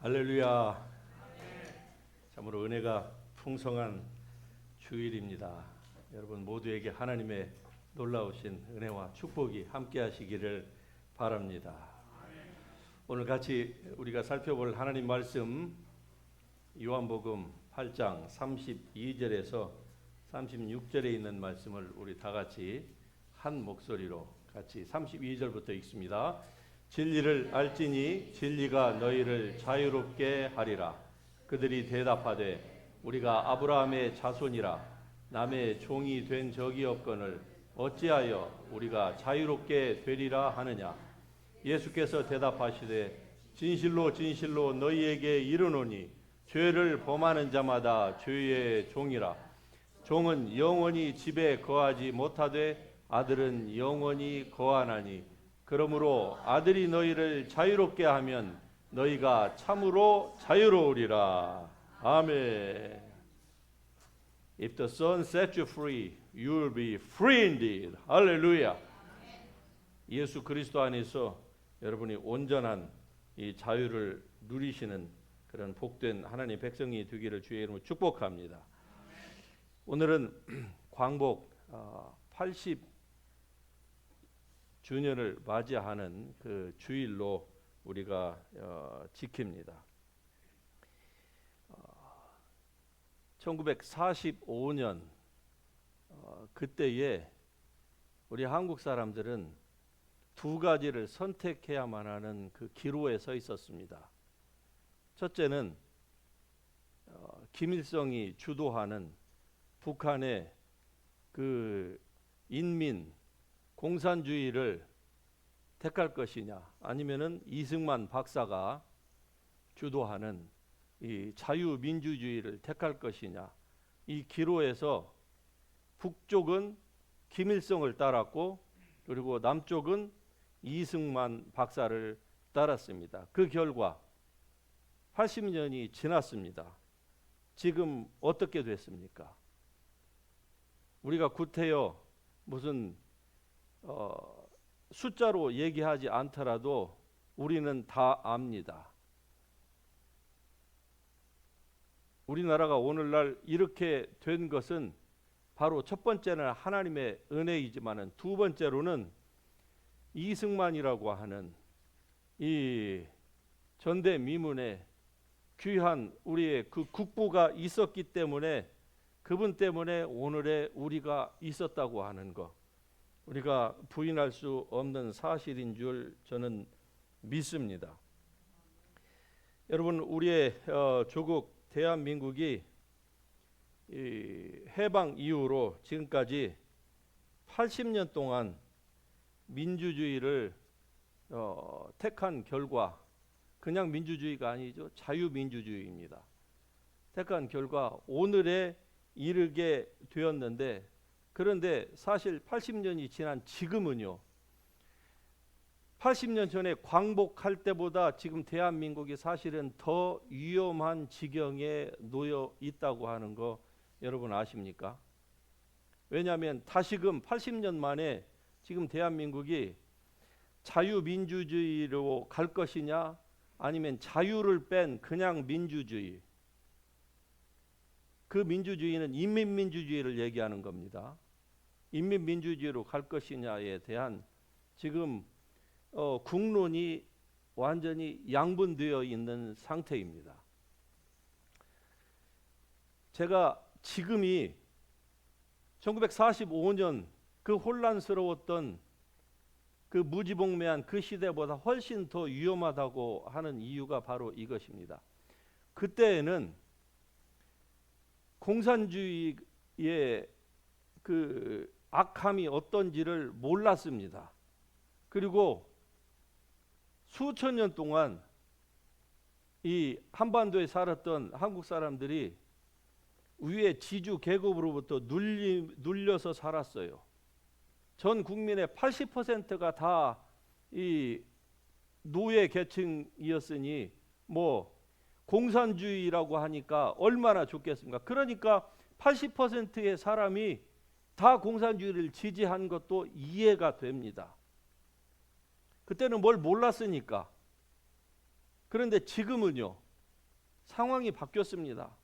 할렐루야. 참으로 은혜가 풍성한 주일입니다. 여러분 모두에게 하나님의 놀라우신 은혜와 축복이 함께 하시기를 바랍니다. 오늘 같이 우리가 살펴볼 하나님 말씀 요한복음 8장 32절에서 36절에 있는 말씀을 우리 다 같이 한 목소리로 같이 32절부터 읽습니다. 진리를 알지니 진리가 너희를 자유롭게 하리라. 그들이 대답하되 우리가 아브라함의 자손이라 남의 종이 된 적이 없거늘 어찌하여 우리가 자유롭게 되리라 하느냐. 예수께서 대답하시되 진실로 진실로 너희에게 이르노니 죄를 범하는 자마다 죄의 종이라. 종은 영원히 집에 거하지 못하되 아들은 영원히 거하나니 그러므로 아들이 너희를 자유롭게 하면 너희가 참으로 자유로우리라. 아멘. If the Son sets you free, you will be free indeed. 할렐루야. 예수 그리스도 안에서 여러분이 온전한 이 자유를 누리시는 그런 복된 하나님 백성이 되기를 주의 이름으로 축복합니다. 오늘은 광복 80주년을 맞이하는 그 주일로 우리가 지킵니다. 1945년 그때에 우리 한국 사람들은 두 가지를 선택해야만 하는 그 기로에 서 있었습니다. 첫째는 김일성이 주도하는 북한의 그 인민 공산주의를 택할 것이냐, 아니면은 이승만 박사가 주도하는 이 자유민주주의를 택할 것이냐. 이 기로에서 북쪽은 김일성을 따랐고 그리고 남쪽은 이승만 박사를 따랐습니다. 그 결과 80년이 지났습니다. 지금 어떻게 됐습니까? 우리가 구태여 무슨 숫자로 얘기하지 않더라도 우리는 다 압니다. 우리나라가 오늘날 이렇게 된 것은 바로 첫 번째는 하나님의 은혜이지만은 두 번째로는 이승만이라고 하는 이 전대미문의 귀한 우리의 그 국부가 있었기 때문에 그분 때문에 오늘의 우리가 있었다고 하는 것, 우리가 부인할 수 없는 사실인 줄 저는 믿습니다. 여러분 우리의 조국 대한민국이 이 해방 이후로 지금까지 80년 동안 민주주의를 택한 결과, 그냥 민주주의가 아니죠. 자유민주주의입니다. 택한 결과 오늘에 이르게 되었는데, 그런데 사실 80년이 지난 지금은요, 80년 전에 광복할 때보다 지금 대한민국이 사실은 더 위험한 지경에 놓여 있다고 하는 거 여러분 아십니까? 왜냐하면 다시금 80년 만에 지금 대한민국이 자유민주주의로 갈 것이냐, 아니면 자유를 뺀 그냥 민주주의, 그 민주주의는 인민민주주의를 얘기하는 겁니다. 인민민주주의로 갈 것이냐에 대한 지금 국론이 완전히 양분되어 있는 상태입니다. 제가 지금이 1945년 그 혼란스러웠던 그 무지봉매한 그 시대보다 훨씬 더 위험하다고 하는 이유가 바로 이것입니다. 그때에는 공산주의의 그 악함이 어떤지를 몰랐습니다. 그리고 수천 년 동안 이 한반도에 살았던 한국 사람들이 위의 지주 계급으로부터 눌려서 살았어요. 전 국민의 80%가 다 이 노예 계층이었으니 뭐 공산주의라고 하니까 얼마나 좋겠습니까? 그러니까 80%의 사람이 다 공산주의를 지지한 것도 이해가 됩니다. 그때는 뭘 몰랐으니까. 그런데 지금은요, 상황이 바뀌었습니다.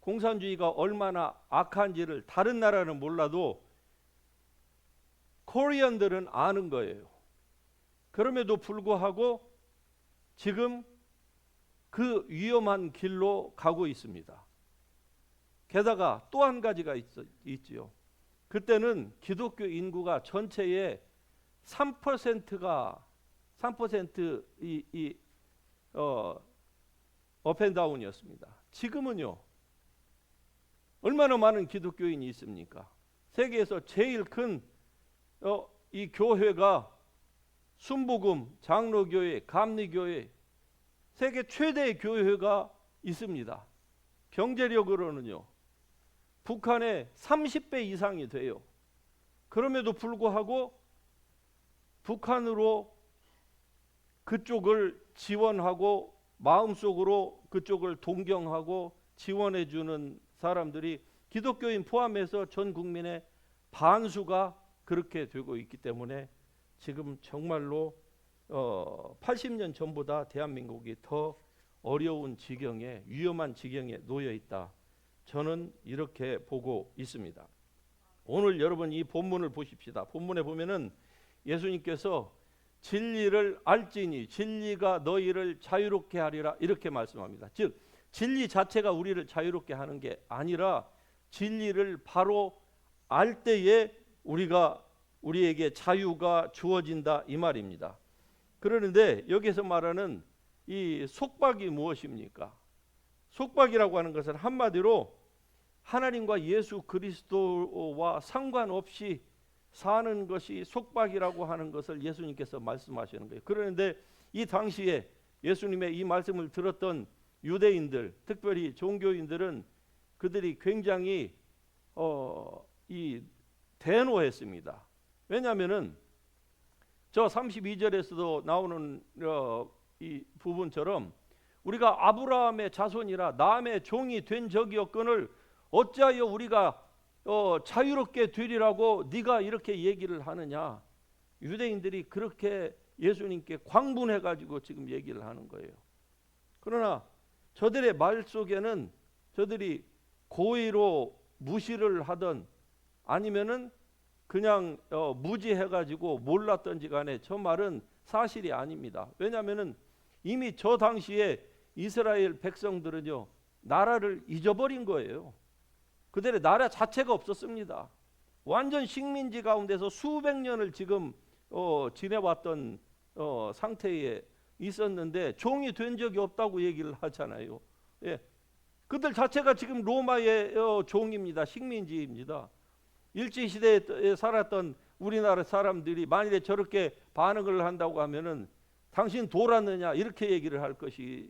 공산주의가 얼마나 악한지를 다른 나라는 몰라도 코리안들은 아는 거예요. 그럼에도 불구하고 지금 그 위험한 길로 가고 있습니다. 게다가 또 한 가지가 있지요. 그때는 기독교 인구가 전체의 3%가 3% 업앤다운이었습니다. 지금은요, 얼마나 많은 기독교인이 있습니까? 세계에서 제일 큰 이 교회가 순복음, 장로교회, 감리교회, 세계 최대의 교회가 있습니다. 경제력으로는요, 북한의 30배 이상이 돼요. 그럼에도 불구하고 북한으로 그쪽을 지원하고 마음속으로 그쪽을 동경하고 지원해 주는 사람들이 기독교인 포함해서 전 국민의 반수가 그렇게 되고 있기 때문에 지금 정말로 80년 전보다 대한민국이 더 어려운 지경에, 위험한 지경에 놓여 있다. 저는 이렇게 보고 있습니다. 오늘 여러분 이 본문을 보십시다. 본문에 보면은 예수님께서 진리를 알지니 진리가 너희를 자유롭게 하리라 이렇게 말씀합니다. 즉 진리 자체가 우리를 자유롭게 하는 게 아니라 진리를 바로 알 때에 우리에게 자유가 주어진다 이 말입니다. 그러는데 여기서 말하는 이 속박이 무엇입니까? 속박이라고 하는 것은 한마디로 하나님과 예수 그리스도와 상관없이 사는 것이 속박이라고 하는 것을 예수님께서 말씀하시는 거예요. 그런데 이 당시에 예수님의 이 말씀을 들었던 유대인들, 특별히 종교인들은 그들이 굉장히 대노했습니다. 왜냐하면은 저 32절에서도 나오는 이 부분처럼 우리가 아브라함의 자손이라 남의 종이 된 적이었거늘 어찌하여 우리가 자유롭게 되리라고 네가 이렇게 얘기를 하느냐. 유대인들이 그렇게 예수님께 광분해가지고 지금 얘기를 하는 거예요. 그러나 저들의 말 속에는 저들이 고의로 무시를 하던 아니면은 그냥 무지해가지고 몰랐던지 간에 저 말은 사실이 아닙니다. 왜냐하면은 이미 저 당시에 이스라엘 백성들은요 나라를 잊어버린 거예요. 그들의 나라 자체가 없었습니다. 완전 식민지 가운데서 수백 년을 지금 지내왔던 상태에 있었는데 종이 된 적이 없다고 얘기를 하잖아요. 예. 그들 자체가 지금 로마의 종입니다. 식민지입니다. 일제시대에 살았던 우리나라 사람들이 만일에 저렇게 반응을 한다고 하면은 당신 돌았느냐 이렇게 얘기를 할 것이지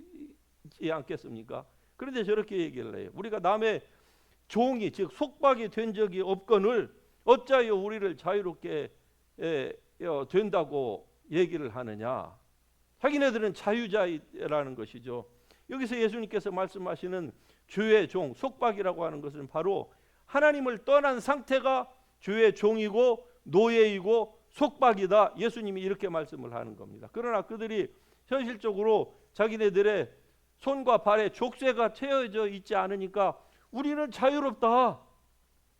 않겠습니까? 그런데 저렇게 얘기를 해요. 우리가 남의 종이 즉 속박이 된 적이 없거늘 어찌하여 우리를 자유롭게 된다고 얘기를 하느냐. 자기네들은 자유자라는 것이죠. 여기서 예수님께서 말씀하시는 주의 종, 속박이라고 하는 것은 바로 하나님을 떠난 상태가 주의 종이고 노예이고 속박이다. 예수님이 이렇게 말씀을 하는 겁니다. 그러나 그들이 현실적으로 자기네들의 손과 발에 족쇄가 채워져 있지 않으니까 우리는 자유롭다.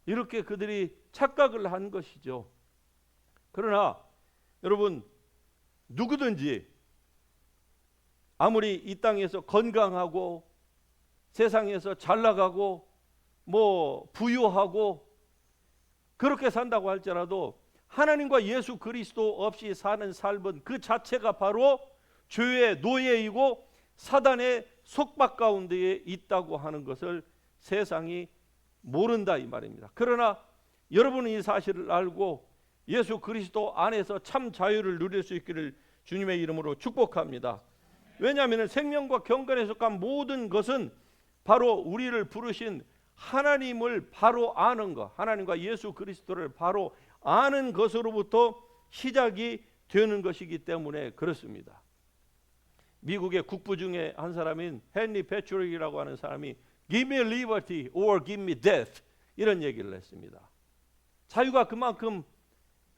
이렇게 그들이 착각을 한 것이죠. 그러나 여러분 누구든지 아무리 이 땅에서 건강하고 세상에서 잘 나가고 부유하고 그렇게 산다고 할지라도 하나님과 예수 그리스도 없이 사는 삶은 그 자체가 바로 죄의 노예이고 사단의 속박 가운데에 있다고 하는 것을 세상이 모른다 이 말입니다. 그러나 여러분은 이 사실을 알고 예수 그리스도 안에서 참 자유를 누릴 수 있기를 주님의 이름으로 축복합니다. 왜냐하면 생명과 경건에 속한 모든 것은 바로 우리를 부르신 하나님을 바로 아는 것, 하나님과 예수 그리스도를 바로 아는 것으로부터 시작이 되는 것이기 때문에 그렇습니다. 미국의 국부 중에 한 사람인 헨리 패트릭이라고 하는 사람이 Give me liberty or give me death 이런 얘기를 했습니다. 자유가 그만큼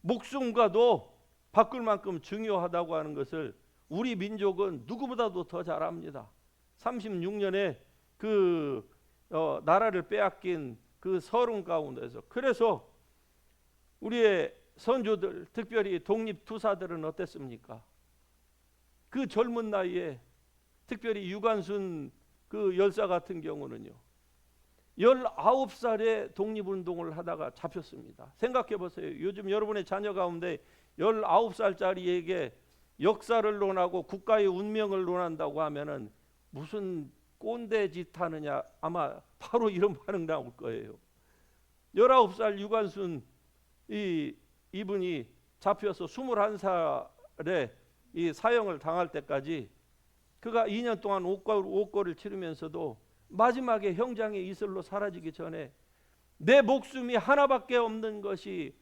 목숨과도 바꿀 만큼 중요하다고 하는 것을 우리 민족은 누구보다도 더 잘 압니다. 36년에 그 나라를 빼앗긴 그 서름 가운데서, 그래서 우리의 선조들, 특별히 독립투사들은 어땠습니까? 그 젊은 나이에 특별히 유관순 그 열사 같은 경우는요, 19살에 독립운동을 하다가 잡혔습니다. 생각해 보세요. 요즘 여러분의 자녀 가운데 19살짜리에게 역사를 논하고 국가의 운명을 논한다고 하면은 무슨 꼰대 짓 하느냐, 아마 바로 이런 반응 나올 거예요. 19살 유관순 이분이 잡혀서 21살에 이 사형을 당할 때까지 그가 2년 동안 옥고를 치르면서도 마지막에 형장의 이슬로 사라지기 전에 내 목숨이 하나밖에 없는 것이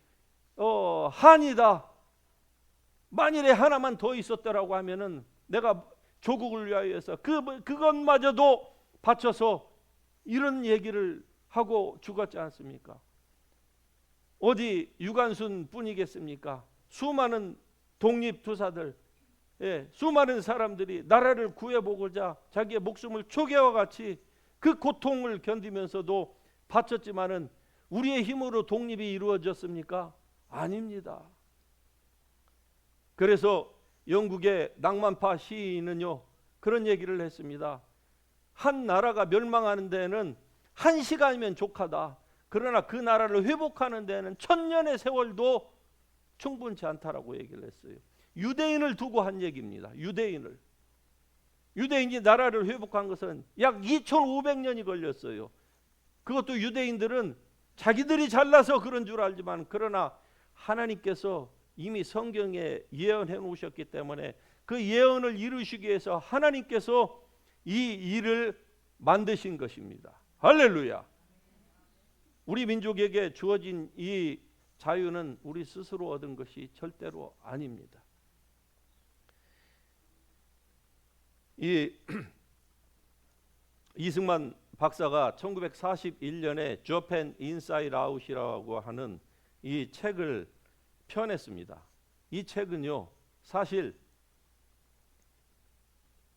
한이다. 만일에 하나만 더 있었더라고 하면은 내가 조국을 위하여서 그것마저도 바쳐서, 이런 얘기를 하고 죽었지 않습니까? 어디 유관순 뿐이겠습니까? 수많은 독립투사들, 수많은 사람들이 나라를 구해보고자 자기의 목숨을 초계와 같이 그 고통을 견디면서도 바쳤지만은 우리의 힘으로 독립이 이루어졌습니까? 아닙니다. 그래서 영국의 낭만파 시인은요, 그런 얘기를 했습니다. 한 나라가 멸망하는 데는 1시간이면 족하다. 그러나 그 나라를 회복하는 데는 1000년의 세월도 충분치 않다라고 얘기를 했어요. 유대인을 두고 한 얘기입니다. 유대인이 나라를 회복한 것은 약 2500년이 걸렸어요. 그것도 유대인들은 자기들이 잘나서 그런 줄 알지만, 그러나 하나님께서 이미 성경에 예언해 놓으셨기 때문에 그 예언을 이루시기 위해서 하나님께서 이 일을 만드신 것입니다. 할렐루야. 우리 민족에게 주어진 이 자유는 우리 스스로 얻은 것이 절대로 아닙니다. 이 이승만 박사가 1941년에 Japan Inside Out이라고 하는 이 책을 펴냈습니다. 이 책은요, 사실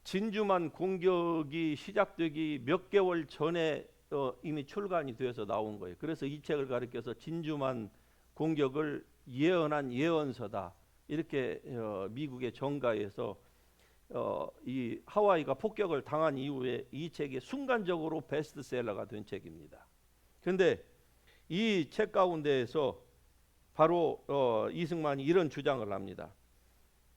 진주만 공격이 시작되기 몇 개월 전에 이미 출간이 되어서 나온 거예요. 그래서 이 책을 가리켜서 진주만 공격을 예언한 예언서다, 이렇게 미국의 정가에서 이 하와이가 폭격을 당한 이후에 이 책이 순간적으로 베스트셀러가 된 책입니다. 그런데 이 책 가운데에서 바로 이승만이 이런 주장을 합니다.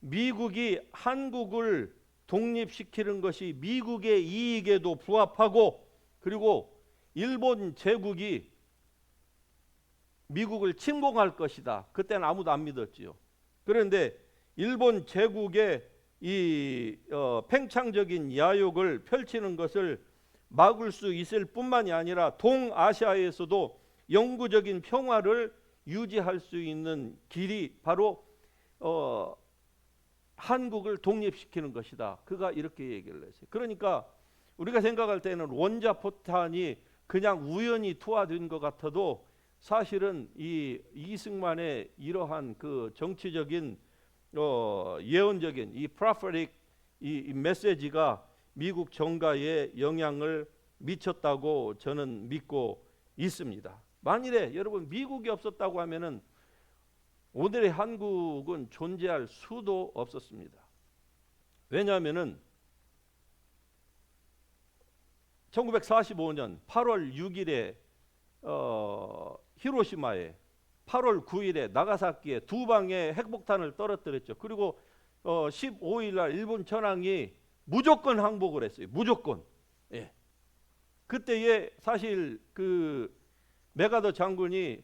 미국이 한국을 독립시키는 것이 미국의 이익에도 부합하고, 그리고 일본 제국이 미국을 침공할 것이다. 그때는 아무도 안 믿었지요. 그런데 일본 제국의 이 팽창적인 야욕을 펼치는 것을 막을 수 있을 뿐만이 아니라 동아시아에서도 영구적인 평화를 유지할 수 있는 길이 바로 한국을 독립시키는 것이다. 그가 이렇게 얘기를 했어요. 그러니까 우리가 생각할 때는 원자포탄이 그냥 우연히 투하된 것 같아도 사실은 이 이승만의 이러한 그 정치적인 예언적인 이 프로페틱 이 메시지가 미국 정가에 영향을 미쳤다고 저는 믿고 있습니다. 만일에 여러분 미국이 없었다고 하면은 오늘의 한국은 존재할 수도 없었습니다. 왜냐하면은 1945년 8월 6일에 히로시마에, 8월 9일에 나가사키에 두 방의 핵폭탄을 떨어뜨렸죠. 그리고 15일 날 일본 천황이 무조건 항복을 했어요. 무조건. 예. 그때에 사실 그 메가더 장군이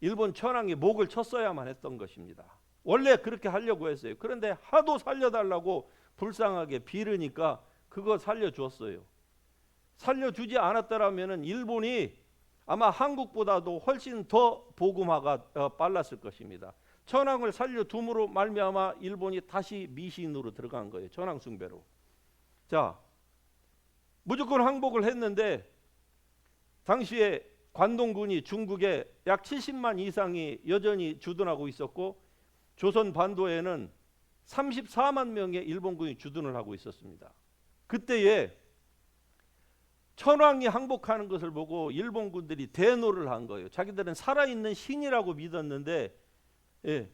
일본 천황이 목을 쳤어야만 했던 것입니다. 원래 그렇게 하려고 했어요. 그런데 하도 살려달라고 불쌍하게 빌으니까 그거 살려주었어요. 살려주지 않았더라면 일본이 아마 한국보다도 훨씬 더 보금화가 빨랐을 것입니다. 천황을 살려둠으로 말미암아 일본이 다시 미신으로 들어간 거예요. 천황 숭배로. 자, 무조건 항복을 했는데 당시에 관동군이 중국에 약 70만 이상이 여전히 주둔하고 있었고, 조선 반도에는 34만 명의 일본군이 주둔을 하고 있었습니다. 그때에 천황이 항복하는 것을 보고 일본군들이 대노를 한 거예요. 자기들은 살아있는 신이라고 믿었는데, 예,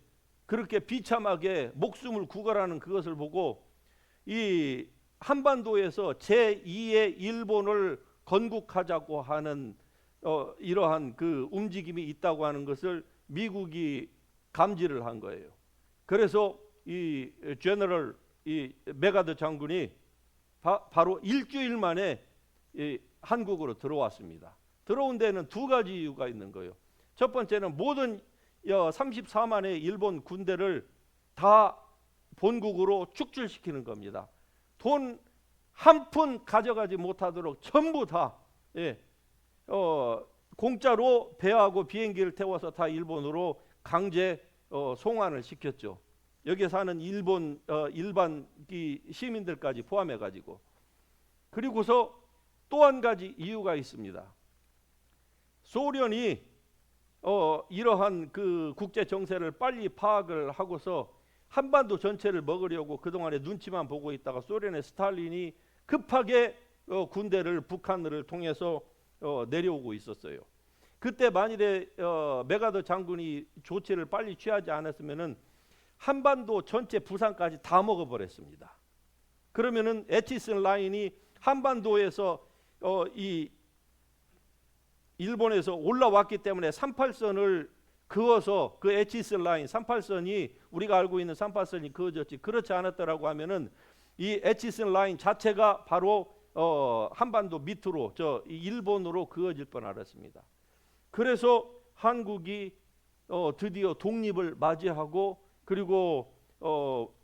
그렇게 비참하게 목숨을 구걸하는 그것을 보고 이 한반도에서 제2의 일본을 건국하자고 하는 이러한 그 움직임이 있다고 하는 것을 미국이 감지를 한 거예요. 그래서 이 제너럴 이 메가더 장군이 바로 일주일 만에 한국으로 들어왔습니다. 들어온 데는 두 가지 이유가 있는 거예요. 첫 번째는 모든 34만의 일본 군대를 다 본국으로 축출시키는 겁니다. 돈 한 푼 가져가지 못하도록 전부 다 공짜로 배하고 비행기를 태워서 다 일본으로 강제 송환을 시켰죠. 여기에 사는 일본 일반 시민들까지 포함해 가지고. 그리고서 또 한 가지 이유가 있습니다. 소련이 이러한 그 국제 정세를 빨리 파악을 하고서 한반도 전체를 먹으려고 그동안에 눈치만 보고 있다가 소련의 스탈린이 급하게 군대를 북한을 통해서 내려오고 있었어요. 그때 만일에 메가더 장군이 조치를 빨리 취하지 않았으면은 한반도 전체 부산까지 다 먹어버렸습니다. 그러면은 에치슨 라인이 한반도에서 이 일본에서 올라왔기 때문에 38선을 그어서 그 에치슨 라인 38선이 우리가 알고 있는 38선이 그어졌지, 그렇지 않았더라고 하면은 이 에치슨 라인 자체가 바로 한반도 밑으로 일본으로 그어질 뻔 알았습니다. 그래서 한국이 드디어 독립을 맞이하고 그리고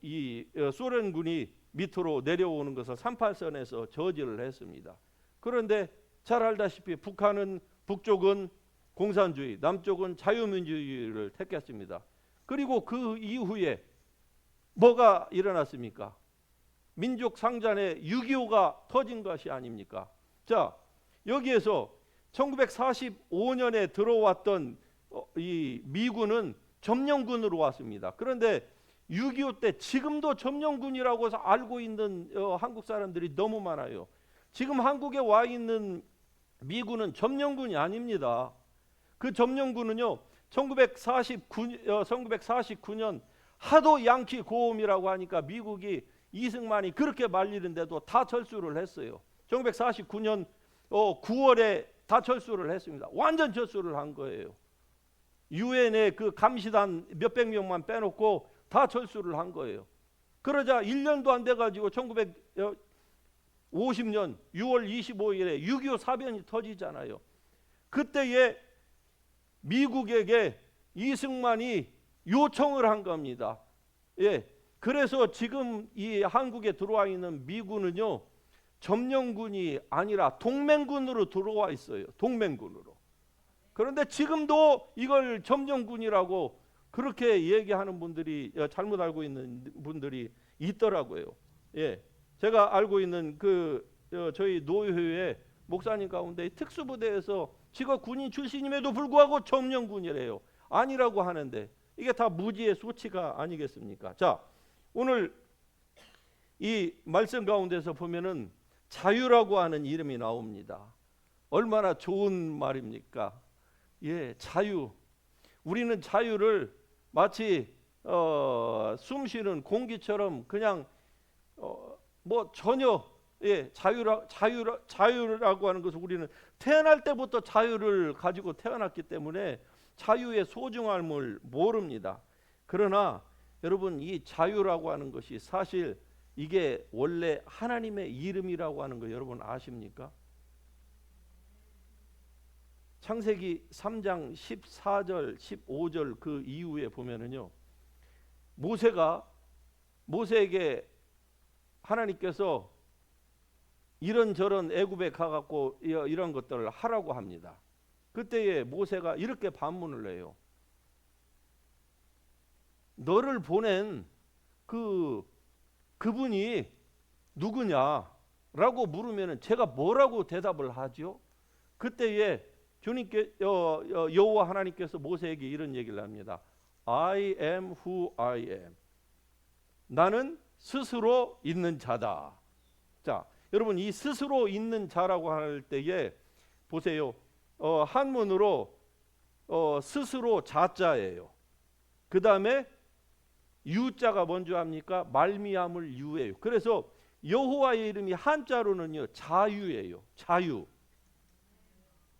이 소련군이 밑으로 내려오는 것을 38선에서 저지를 했습니다. 그런데 잘 알다시피 북한은 북쪽은 공산주의, 남쪽은 자유민주주의를 택했습니다. 그리고 그 이후에 뭐가 일어났습니까? 민족 상잔의 6.25가 터진 것이 아닙니까? 자, 여기에서 1945년에 들어왔던 이 미군은 점령군으로 왔습니다. 그런데 6.25 때 지금도 점령군이라고 해서 알고 있는 한국 사람들이 너무 많아요. 지금 한국에 와 있는 미군은 점령군이 아닙니다. 그 점령군은요 1949년 하도 양키 고음이라고 하니까 미국이 이승만이 그렇게 말리는데도 다 철수를 했어요. 1949년 9월에 다 철수를 했습니다. 완전 철수를 한 거예요. 유엔의 그 감시단 몇백 명만 빼놓고 다 철수를 한 거예요. 그러자 1년도 안 돼가지고 1950년 6월 25일에 6.25 사변이 터지잖아요. 그때에 미국에게 이승만이 요청을 한 겁니다. 예, 그래서 지금 이 한국에 들어와 있는 미군은요 점령군이 아니라 동맹군으로 들어와 있어요. 동맹군으로. 그런데 지금도 이걸 점령군이라고 그렇게 얘기하는 분들이 잘못 알고 있는 분들이 있더라고요. 예, 제가 알고 있는 저희 노회의 목사님 가운데 특수부대에서 직업 군인 출신임에도 불구하고 점령군이래요. 아니라고 하는데 이게 다 무지의 소치가 아니겠습니까? 자, 오늘 이 말씀 가운데서 보면은 자유라고 하는 이름이 나옵니다. 얼마나 좋은 말입니까? 예, 자유. 우리는 자유를 마치 숨쉬는 공기처럼 그냥 뭐 전혀 자유라고 하는 것을 우리는 태어날 때부터 자유를 가지고 태어났기 때문에 자유의 소중함을 모릅니다. 그러나 여러분 이 자유라고 하는 것이 사실 이게 원래 하나님의 이름이라고 하는 거 여러분 아십니까? 창세기 3장 14절 15절 그 이후에 보면은요 모세에게 하나님께서 이런저런 애굽에 가갖고 이런 것들을 하라고 합니다. 그때에 모세가 이렇게 반문을 해요. 너를 보낸 그분이 누구냐라고 물으면 제가 뭐라고 대답을 하죠? 그때에 주님께 여호와 하나님께서 모세에게 이런 얘기를 합니다. I am who I am. 나는 스스로 있는 자다. 자, 여러분 이 스스로 있는 자라고 할 때에 보세요. 한문으로 스스로 자자예요. 그 다음에 유자가 뭔지 압니까? 말미암을 유예요. 그래서 여호와의 이름이 한자로는요 자유예요. 자유.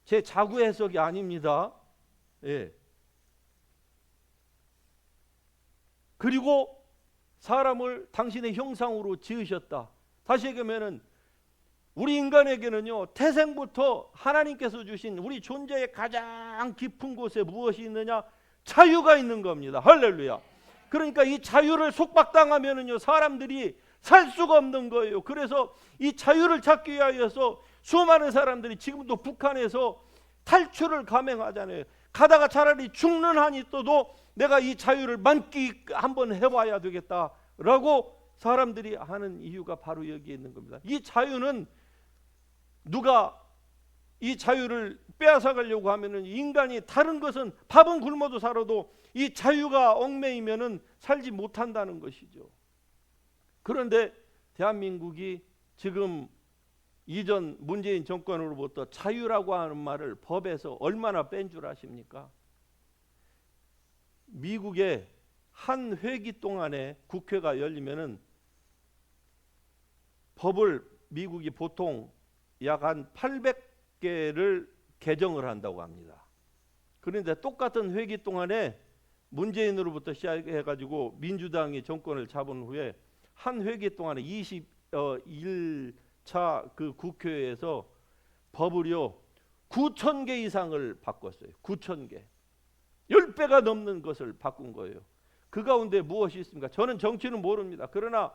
제 자구 해석이 아닙니다. 예. 그리고 사람을 당신의 형상으로 지으셨다. 다시 얘기하면은 우리 인간에게는요 태생부터 하나님께서 주신 우리 존재의 가장 깊은 곳에 무엇이 있느냐? 자유가 있는 겁니다. 할렐루야. 그러니까 이 자유를 속박당하면은요 사람들이 살 수가 없는 거예요. 그래서 이 자유를 찾기 위하여서 수많은 사람들이 지금도 북한에서 탈출을 감행하잖아요. 가다가 차라리 죽는 한이 떠도 내가 이 자유를 만끽 한번 해봐야 되겠다라고 사람들이 하는 이유가 바로 여기에 있는 겁니다. 이 자유는 누가 이 자유를 빼앗아가려고 하면은 인간이 다른 것은 밥은 굶어도 살아도 이 자유가 얽매이면은 살지 못한다는 것이죠. 그런데 대한민국이 지금 이전 문재인 정권으로부터 자유라고 하는 말을 법에서 얼마나 뺀 줄 아십니까? 미국의 한 회기 동안에 국회가 열리면은 법을 미국이 보통 약 한 800개를 개정을 한다고 합니다. 그런데 똑같은 회기 동안에 문재인으로부터 시작해가지고 민주당이 정권을 잡은 후에 한 회기 동안에 21차 그 국회에서 법을요 9,000개 이상을 바꿨어요. 9,000개. 10배가 넘는 것을 바꾼 거예요. 그 가운데 무엇이 있습니까? 저는 정치는 모릅니다. 그러나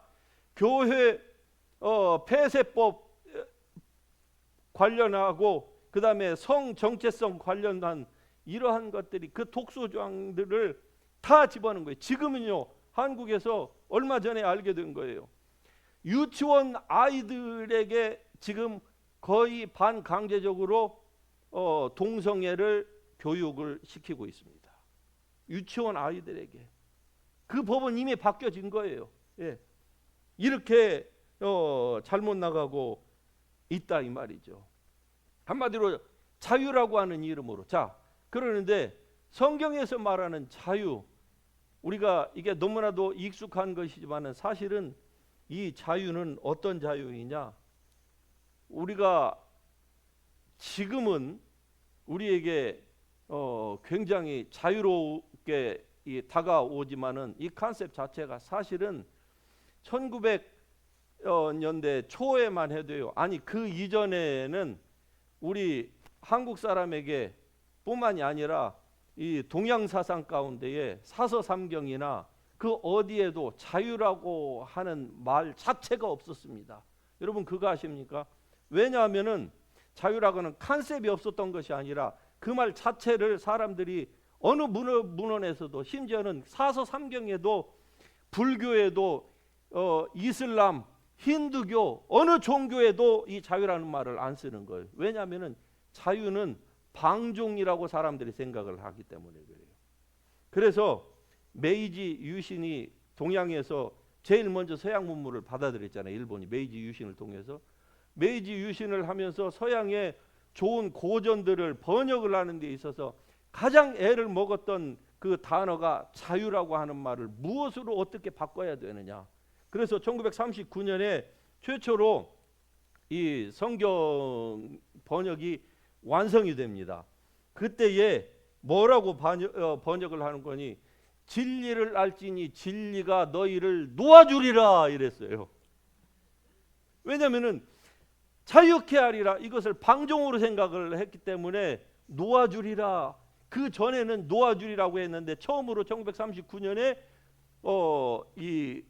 교회 폐쇄법 관련하고 그 다음에 성 정체성 관련한 이러한 것들이 그 독소조항들을 다 집어넣은 거예요. 지금은요 한국에서 얼마 전에 알게 된 거예요. 유치원 아이들에게 지금 거의 반강제적으로 동성애를 교육을 시키고 있습니다. 유치원 아이들에게. 그 법은 이미 바뀌어진 거예요. 예. 이렇게 잘못 나가고 있다 이 말이죠. 한마디로 자유라고 하는 이름으로. 자, 그러는데 성경에서 말하는 자유, 우리가 이게 너무나도 익숙한 것이지만 사실은 이 자유는 어떤 자유이냐? 우리가 지금은 우리에게 굉장히 자유롭게 다가오지만은 이 컨셉 자체가 사실은 1900년대 초에만 해도요. 아니 그 이전에는 우리 한국 사람에게 뿐만이 아니라 이 동양 사상 가운데에 사서삼경이나 그 어디에도 자유라고 하는 말 자체가 없었습니다. 여러분 그거 아십니까? 왜냐하면은 자유라고는 컨셉이 없었던 것이 아니라 그 말 자체를 사람들이 어느 문헌에서도 심지어는 사서삼경에도 불교에도 이슬람, 힌두교 어느 종교에도 이 자유라는 말을 안 쓰는 거예요. 왜냐하면은 자유는 방종이라고 사람들이 생각을 하기 때문에 그래요. 그래서 메이지 유신이 동양에서 제일 먼저 서양 문물을 받아들였잖아요. 일본이 메이지 유신을 통해서. 메이지 유신을 하면서 서양의 좋은 고전들을 번역을 하는 데 있어서 가장 애를 먹었던 그 단어가 자유라고 하는 말을 무엇으로 어떻게 바꿔야 되느냐. 그래서 1939년에 최초로 이 성경 번역이 완성이 됩니다. 그때에 뭐라고 번역을 하는 거니? 진리를 알지니 진리가 너희를 놓아주리라 이랬어요. 왜냐하면은 자유케 하리라 이것을 방종으로 생각을 했기 때문에 놓아주리라. 그 전에는 놓아주리라고 했는데 처음으로 1939년에 이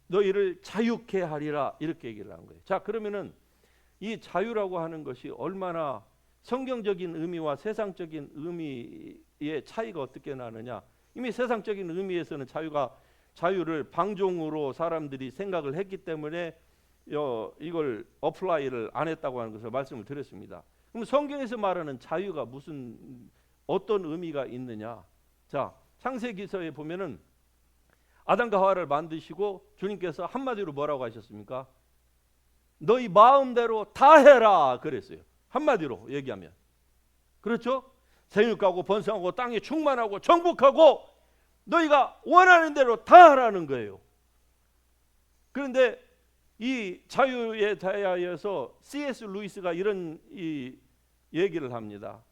너희를 자유케 하리라 이렇게 얘기를 한 거예요. 자, 그러면은 이 자유라고 하는 것이 얼마나 성경적인 의미와 세상적인 의미의 차이가 어떻게 나느냐? 이미 세상적인 의미에서는 자유를 방종으로 사람들이 생각을 했기 때문에 이걸 어플라이를 안 했다고 하는 것을 말씀을 드렸습니다. 그럼 성경에서 말하는 자유가 어떤 의미가 있느냐? 자, 창세기서에 보면은 아담과 하와를 만드시고 주님께서 한마디로 뭐라고 하셨습니까? 너희 마음대로 다 해라 그랬어요. 한마디로 얘기하면. 그렇죠? 생육하고 번성하고 땅에 충만하고 정복하고 너희가 원하는 대로 다 하라는 거예요. 그런데 이 자유에 대하여서 C.S. 루이스가 이런 이 얘기를 합니다.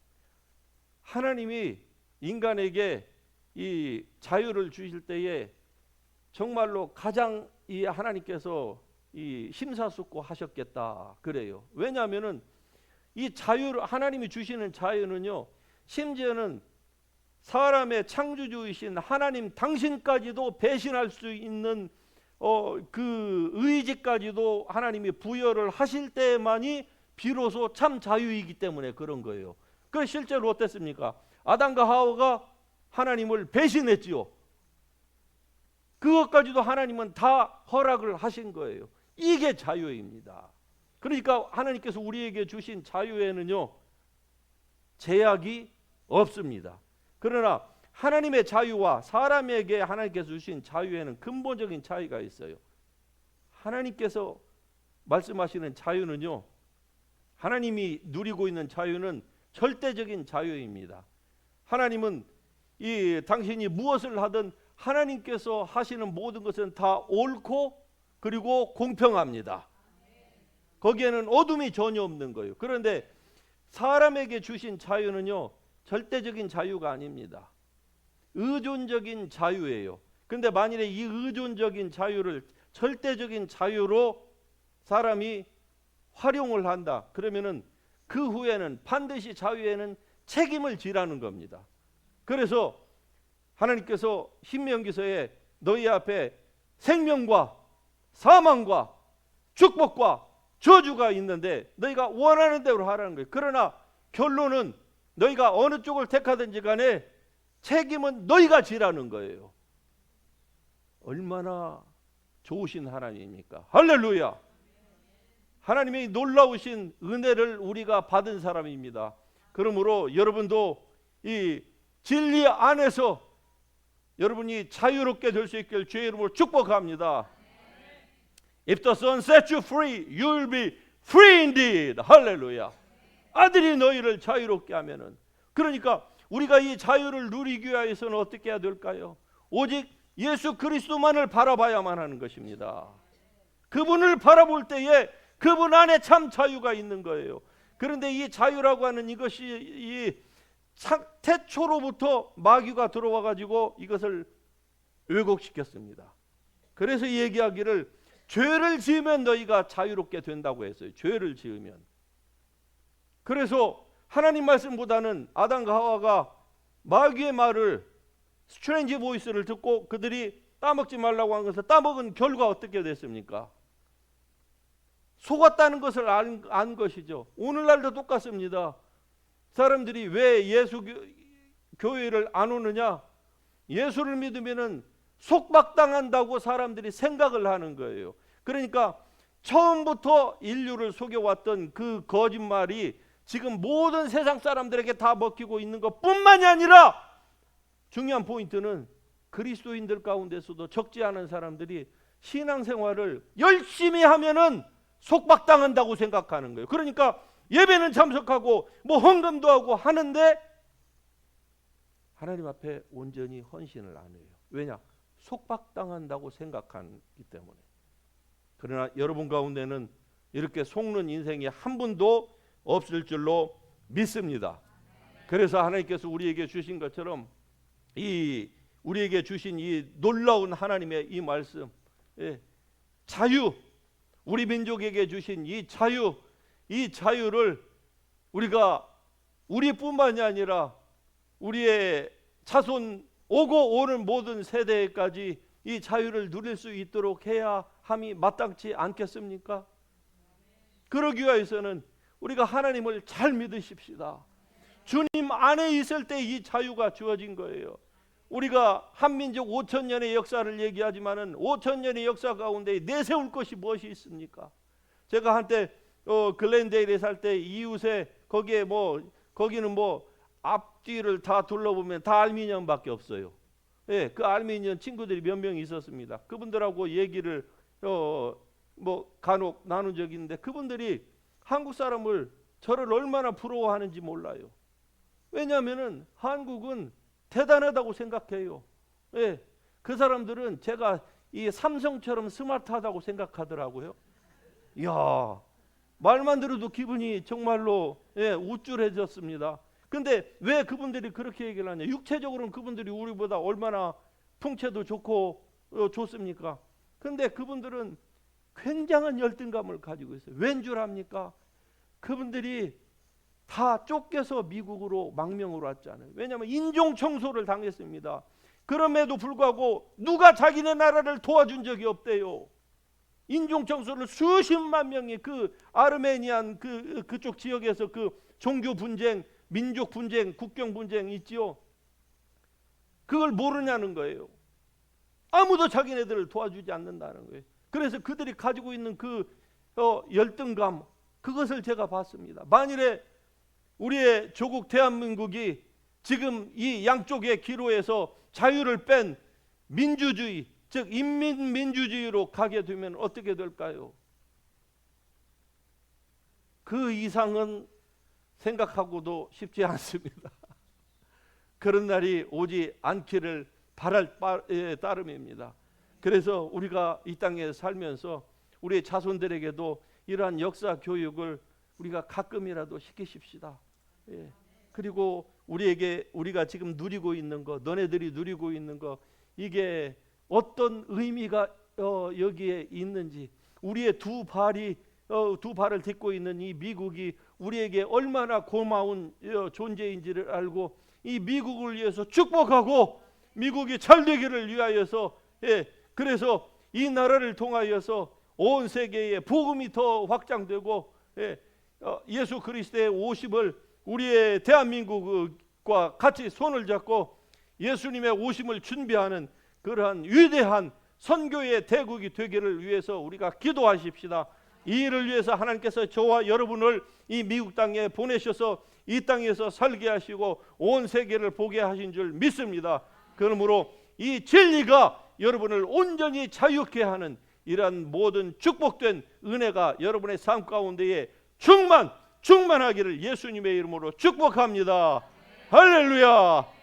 하나님이 인간에게 이 자유를 주실 때에 정말로 가장 이 하나님께서 이 심사숙고하셨겠다 그래요. 왜냐하면은 이 자유를 하나님이 주시는 자유는요, 심지어는 사람의 창조주이신 하나님 당신까지도 배신할 수 있는 그 의지까지도 하나님이 부여를 하실 때만이 비로소 참 자유이기 때문에 그런 거예요. 그래서 실제로 어땠습니까? 아담과 하와가 하나님을 배신했지요. 그것까지도 하나님은 다 허락을 하신 거예요. 이게 자유입니다. 그러니까 하나님께서 우리에게 주신 자유에는요, 제약이 없습니다. 그러나 하나님의 자유와 사람에게 하나님께서 주신 자유에는 근본적인 차이가 있어요. 하나님께서 말씀하시는 자유는요, 하나님이 누리고 있는 자유는 절대적인 자유입니다. 하나님은 이 당신이 무엇을 하든 하나님께서 하시는 모든 것은 다 옳고 그리고 공평합니다. 거기에는 어둠이 전혀 없는 거예요. 그런데 사람에게 주신 자유는요, 절대적인 자유가 아닙니다. 의존적인 자유예요. 그런데 만일에 이 의존적인 자유를 절대적인 자유로 사람이 활용을 한다. 그러면은 그 후에는 반드시 자유에는 책임을 지라는 겁니다. 그래서 하나님께서 신명기서에 너희 앞에 생명과 사망과 축복과 저주가 있는데 너희가 원하는 대로 하라는 거예요. 그러나 결론은 너희가 어느 쪽을 택하든지 간에 책임은 너희가 지라는 거예요. 얼마나 좋으신 하나님입니까? 할렐루야. 하나님의 놀라우신 은혜를 우리가 받은 사람입니다. 그러므로 여러분도 이 진리 안에서 여러분이 자유롭게 될 수 있길 주의 이름으로 축복합니다. If the Son sets you free, you will be free indeed. 할렐루야. 아들이 너희를 자유롭게 하면은, 그러니까 우리가 이 자유를 누리기 위해서는 어떻게 해야 될까요? 오직 예수 그리스도만을 바라봐야만 하는 것입니다. 그분을 바라볼 때에 그분 안에 참 자유가 있는 거예요. 그런데 이 자유라고 하는 이것이 이 태초로부터 마귀가 들어와 가지고 이것을 왜곡시켰습니다. 그래서 얘기하기를 죄를 지으면 너희가 자유롭게 된다고 했어요. 죄를 지으면. 그래서 하나님 말씀보다는 아담과 하와가 마귀의 말을, 스트레인지 보이스를 듣고 그들이 따먹지 말라고 한 것을 따먹은 결과 어떻게 됐습니까? 속았다는 것을 안 것이죠. 오늘날도 똑같습니다. 사람들이 왜 예수 교회를 안 오느냐? 예수를 믿으면은 속박당한다고 사람들이 생각을 하는 거예요. 그러니까 처음부터 인류를 속여왔던 그 거짓말이 지금 모든 세상 사람들에게 다 먹히고 있는 것뿐만이 아니라 중요한 포인트는 그리스도인들 가운데서도 적지 않은 사람들이 신앙생활을 열심히 하면은 속박당한다고 생각하는 거예요. 그러니까 예배는 참석하고 뭐 헌금도 하고 하는데 하나님 앞에 온전히 헌신을 안 해요. 왜냐? 속박당한다고 생각하기 때문에. 그러나 여러분 가운데는 이렇게 속는 인생이 한 분도 없을 줄로 믿습니다. 그래서 하나님께서 우리에게 주신 것처럼 우리에게 주신 이 놀라운 하나님의 이 말씀, 자유, 우리 민족에게 주신 이 자유를 우리가 우리뿐만이 아니라 우리의 자손 오고 오는 모든 세대까지 이 자유를 누릴 수 있도록 해야 함이 마땅치 않겠습니까? 그러기 위해서는 우리가 하나님을 잘 믿으십시다. 주님 안에 있을 때 이 자유가 주어진 거예요. 우리가 한민족 5,000년의 역사를 얘기하지만은 5,000년의 역사 가운데 내세울 것이 무엇이 있습니까? 제가 한때 글렌데일에 살 때 이웃에 거기는 앞뒤를 다 둘러보면 다 알미니엄밖에 없어요. 그 알미니엄 친구들이 몇 명 있었습니다. 그분들하고 얘기를 뭐 간혹 나눈 적이 있는데 그분들이 한국 사람을 저를 얼마나 부러워하는지 몰라요. 왜냐하면은 한국은 대단하다고 생각해요. 예, 그 사람들은 제가 이 삼성처럼 스마트하다고 생각하더라고요. 이야, 말만 들어도 기분이 정말로 우쭐해졌습니다. 근데 왜 그분들이 그렇게 얘기를 하냐? 육체적으로는 그분들이 우리보다 얼마나 풍채도 좋고 좋습니까? 근데 그분들은 굉장한 열등감을 가지고 있어요. 왠 줄 압니까? 그분들이 다 쫓겨서 미국으로 망명으로 왔잖아요. 왜냐하면 인종 청소를 당했습니다. 그럼에도 불구하고 누가 자기네 나라를 도와준 적이 없대요. 인종 청소를 수십만 명이 그 아르메니안 그쪽 지역에서 그 종교 분쟁, 민족 분쟁, 국경 분쟁 있지요. 그걸 모르냐는 거예요. 아무도 자기네들을 도와주지 않는다는 거예요. 그래서 그들이 가지고 있는 그 열등감, 그것을 제가 봤습니다. 만일에 우리의 조국 대한민국이 지금 이 양쪽의 기로에서 자유를 뺀 민주주의, 즉 인민민주주의로 가게 되면 어떻게 될까요? 그 이상은 생각하고도 쉽지 않습니다. 그런 날이 오지 않기를 바랄 따름입니다. 그래서 우리가 이 땅에 살면서 우리의 자손들에게도 이러한 역사 교육을 우리가 가끔이라도 시키십시다. 예. 그리고 우리가 지금 누리고 있는 거, 너네들이 누리고 있는 거, 이게 어떤 의미가 여기에 있는지, 우리의 두 발을 딛고 있는 이 미국이 우리에게 얼마나 고마운 존재인지를 알고 이 미국을 위해서 축복하고 미국이 잘 되기를 위하여서, 그래서 이 나라를 통하여서 온 세계에 복음이 더 확장되고, 예수 그리스도의 오심을 우리의 대한민국과 같이 손을 잡고 예수님의 오심을 준비하는 그러한 위대한 선교의 대국이 되기를 위해서 우리가 기도하십시다. 이 일을 위해서 하나님께서 저와 여러분을 이 미국 땅에 보내셔서 이 땅에서 살게 하시고 온 세계를 보게 하신 줄 믿습니다. 그러므로 이 진리가 여러분을 온전히 자유케 하는 이러한 모든 축복된 은혜가 여러분의 삶 가운데에 충만하기를 예수님의 이름으로 축복합니다. 할렐루야.